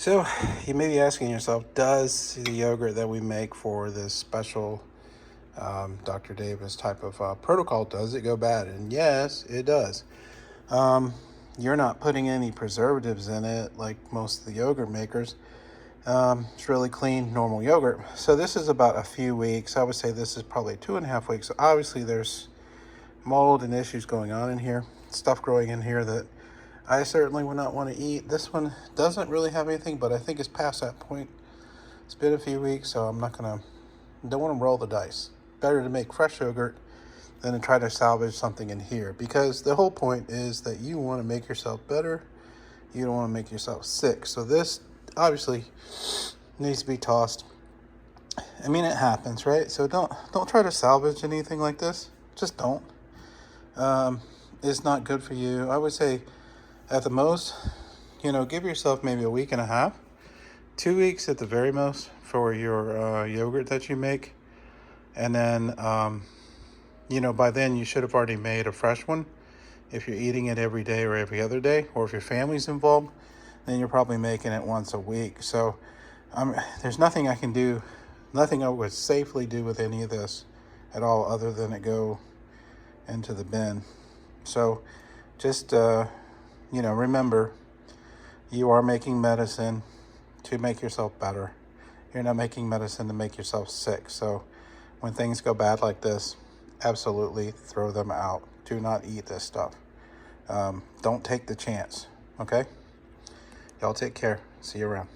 So you may be asking yourself, does the yogurt that we make for this special Dr. Davis type of protocol, does it go bad? And yes, it does. Um, you're not putting any preservatives in it like most of the yogurt makers. It's really clean, normal yogurt. So this is about a few weeks. I would say this is probably 2.5 weeks. So obviously there's mold and issues going on in here, stuff growing in here that I certainly would not want to eat. This one doesn't really have anything, but I think it's past that point. It's been a few weeks, so don't want to roll the dice. Better to make fresh yogurt than to try to salvage something in here, because the whole point is that you want to make yourself better. You don't want to make yourself sick. So this obviously needs to be tossed. I mean, it happens, right? So don't try to salvage anything like this. Just don't. It's not good for you. I would say at the most, give yourself maybe a week and a half, 2 weeks at the very most for your yogurt that you make. And then, by then you should have already made a fresh one. If you're eating it every day or every other day, or if your family's involved, then you're probably making it once a week. So there's nothing I can do, nothing I would safely do with any of this at all other than it go into the bin. So just, remember, you are making medicine to make yourself better. You're not making medicine to make yourself sick. So when things go bad like this, absolutely throw them out. Do not eat this stuff. Don't take the chance, okay? Y'all take care. See you around.